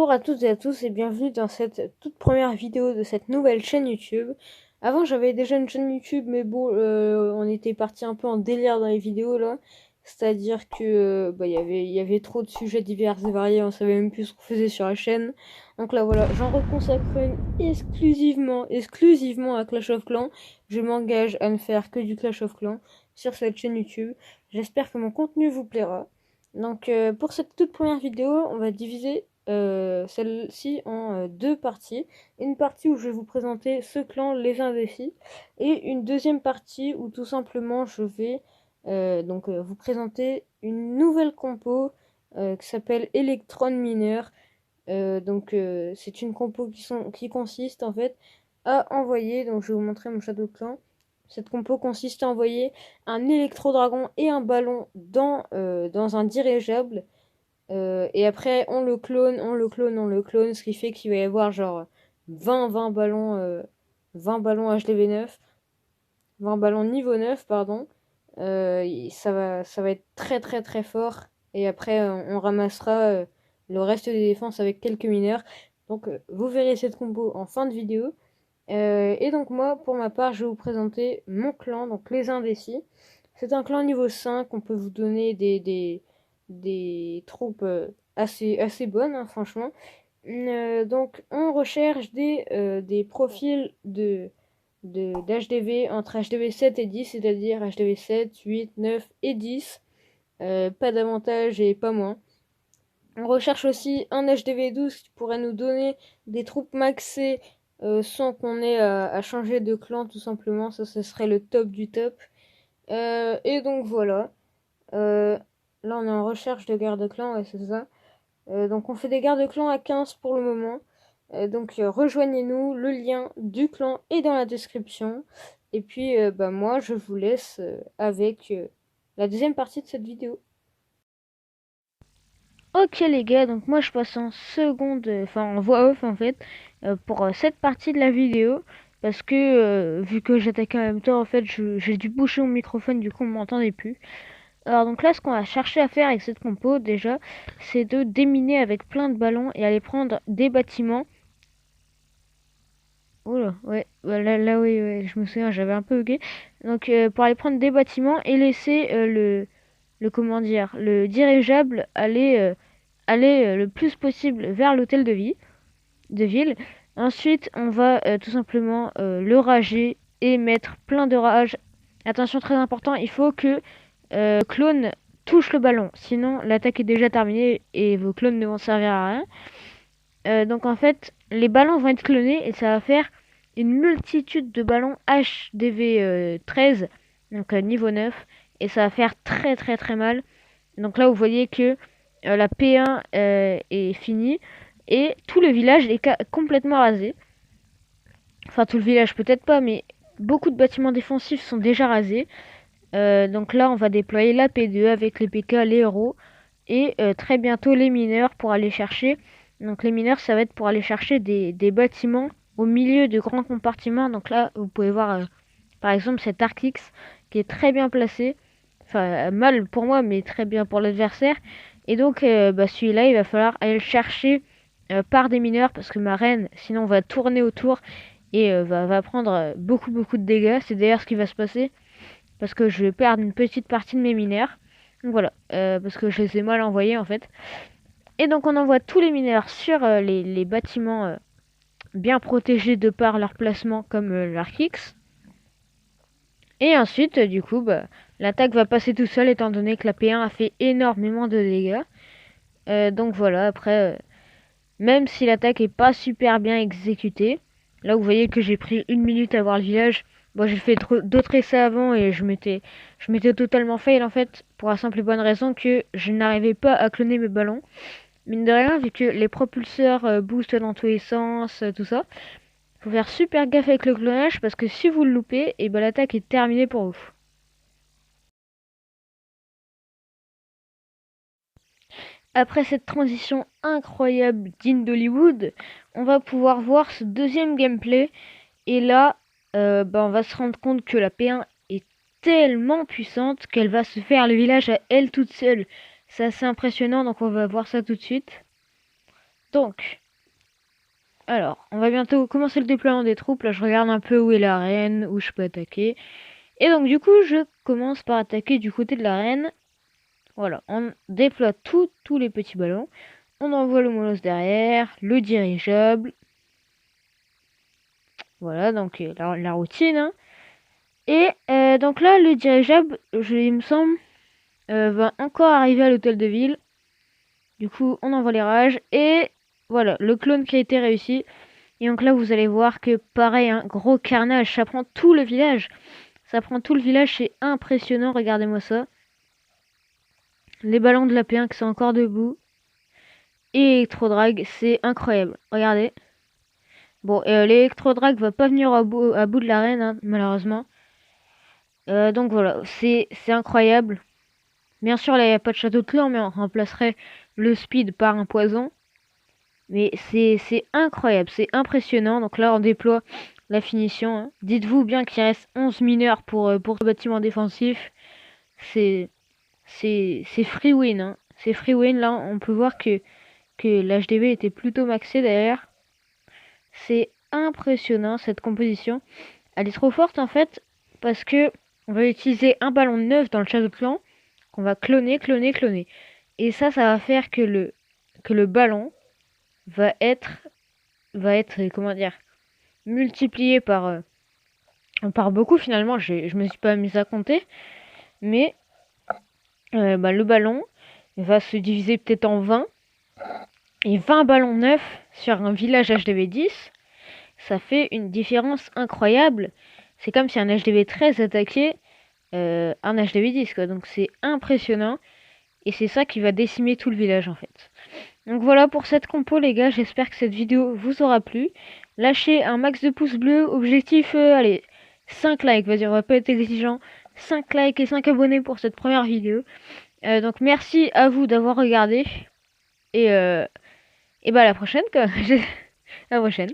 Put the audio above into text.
Bonjour à toutes et à tous et bienvenue dans cette toute première vidéo de cette nouvelle chaîne YouTube. Avant j'avais déjà une chaîne YouTube mais bon on était parti un peu en délire dans les vidéos là. C'est-à-dire que il y avait trop de sujets divers et variés, on savait même plus ce qu'on faisait sur la chaîne. Donc là voilà, j'en reconsacre une exclusivement à Clash of Clans. Je m'engage à ne faire que du Clash of Clans sur cette chaîne YouTube. J'espère que mon contenu vous plaira. Donc pour cette toute première vidéo, on va diviser celle-ci en deux parties. Une partie où je vais vous présenter ce clan, les indécis, et une deuxième partie où tout simplement je vais vous présenter une nouvelle compo qui s'appelle Electron Miner. C'est une compo qui consiste en fait à envoyer, donc je vais vous montrer mon Shadow Clan. Cette compo consiste à envoyer un électro-dragon et un ballon dans un dirigeable. Et après, on le clone, ce qui fait qu'il va y avoir genre 20 ballons, 20 ballons HDV9, 20 ballons niveau 9, pardon. Ça va être très très très fort. Et après, on ramassera le reste des défenses avec quelques mineurs. Donc, vous verrez cette combo en fin de vidéo. Et donc moi, pour ma part, je vais vous présenter mon clan, donc les indécis. C'est un clan niveau 5, on peut vous donner des troupes assez bonnes, hein, franchement. Donc on recherche des profils d'HDV entre HDV 7 et 10, c'est-à-dire HDV 7, 8, 9 et 10. Pas davantage et pas moins. On recherche aussi un HDV 12 qui pourrait nous donner des troupes maxées sans qu'on ait à changer de clan tout simplement. Ça, ce serait le top du top. Et donc voilà. Euh, Là, on est en recherche de garde de clan, ouais, c'est ça. Donc on fait des gardes de clan à 15 pour le moment. Rejoignez-nous, le lien du clan est dans la description. Et puis moi je vous laisse avec la deuxième partie de cette vidéo. Ok les gars, donc moi je passe en seconde, enfin en voix off en fait, pour cette partie de la vidéo. Parce que vu que j'attaquais en même temps, en fait j'ai dû boucher mon microphone, du coup on m'entendait plus. Alors donc là, ce qu'on va chercher à faire avec cette compo, déjà, c'est de déminer avec plein de ballons et aller prendre des bâtiments. Oula, ouais, là oui, ouais, je me souviens, j'avais un peu bugué. Donc pour aller prendre des bâtiments et laisser comment dire, le dirigeable aller le plus possible vers l'hôtel de ville. Ensuite, on va tout simplement le rager et mettre plein de rage. Attention, très important, il faut que clone touche le ballon. Sinon, l'attaque est déjà terminée et vos clones ne vont servir à rien. Donc en fait, les ballons vont être clonés et ça va faire une multitude de ballons HDV 13, donc niveau 9. Et ça va faire très très très mal. Donc là, vous voyez que la P1 est finie. Et tout le village est complètement rasé. Enfin, tout le village peut-être pas, mais beaucoup de bâtiments défensifs sont déjà rasés. Donc là, on va déployer la P2 avec les PK, les héros, et très bientôt les mineurs pour aller chercher. Donc les mineurs, ça va être pour aller chercher des bâtiments au milieu de grands compartiments. Donc là, vous pouvez voir par exemple cet Arc-X qui est très bien placé. Enfin, mal pour moi, mais très bien pour l'adversaire. Et donc, celui-là, il va falloir aller le chercher par des mineurs parce que ma reine, sinon, va tourner autour et va prendre beaucoup de dégâts. C'est d'ailleurs ce qui va se passer parce que je vais perdre une petite partie de mes mineurs. Donc voilà, parce que je les ai mal envoyés en fait. Et donc on envoie tous les mineurs sur les bâtiments bien protégés de par leur placement comme l'Arc-X. Et ensuite, du coup, l'attaque va passer tout seul étant donné que la P1 a fait énormément de dégâts. Donc voilà, après, même si l'attaque est pas super bien exécutée, là vous voyez que j'ai pris 1 minute à voir le village. Bon, j'ai fait d'autres essais avant et je m'étais totalement fail en fait, pour la simple et bonne raison que je n'arrivais pas à cloner mes ballons. Mine de rien, vu que les propulseurs boostent dans tous les sens, tout ça, faut faire super gaffe avec le clonage parce que si vous le loupez, et l'attaque est terminée pour vous. Après cette transition incroyable digne d'Hollywood, on va pouvoir voir ce deuxième gameplay. Et là, on va se rendre compte que la P1 est tellement puissante qu'elle va se faire le village à elle toute seule. C'est assez impressionnant, donc on va voir ça tout de suite. Donc, alors, on va bientôt commencer le déploiement des troupes. Là, je regarde un peu où est l'arène, où je peux attaquer. Et donc, du coup, je commence par attaquer du côté de l'arène. Voilà, on déploie tous les petits ballons. On envoie le molosse derrière, le dirigeable. Voilà, donc la routine. Hein. Et donc là, le dirigeable, il me semble, va encore arriver à l'hôtel de ville. Du coup, on envoie les rages. Et voilà, le clone qui a été réussi. Et donc là, vous allez voir que pareil, un gros carnage. Ça prend tout le village. Ça prend tout le village, c'est impressionnant. Regardez-moi ça. Les ballons de la P1 qui sont encore debout. Et Electrodrag, c'est incroyable. Regardez. Bon, l'Electrodrag va pas venir à bout de l'arène, hein, malheureusement. Donc voilà, c'est incroyable. Bien sûr, là, il n'y a pas de château de clan, mais on remplacerait le speed par un poison. Mais c'est incroyable, c'est impressionnant. Donc là, on déploie la finition. Hein. Dites-vous bien qu'il reste 11 mineurs pour ce bâtiment défensif. C'est free win. Hein. C'est free win. Là, on peut voir que l'HDV était plutôt maxé d'ailleurs. C'est impressionnant cette composition. Elle est trop forte en fait parce que on va utiliser un ballon neuf dans le château de clan qu'on va cloner. Et ça va faire que le ballon va être comment dire multiplié par beaucoup finalement. Je me suis pas mise à compter, mais le ballon va se diviser peut-être en 20 et 20 ballons neufs sur un village HDV 10. Ça fait une différence incroyable. C'est comme si un HDV 13 attaquait un HDV 10, quoi. Donc c'est impressionnant. Et c'est ça qui va décimer tout le village, en fait. Donc voilà pour cette compo, les gars. J'espère que cette vidéo vous aura plu. Lâchez un max de pouces bleus. Objectif, allez, 5 likes. Vas-y, on va pas être exigeant. 5 likes et 5 abonnés pour cette première vidéo. Donc merci à vous d'avoir regardé. Et bah à la prochaine, quoi. À la prochaine.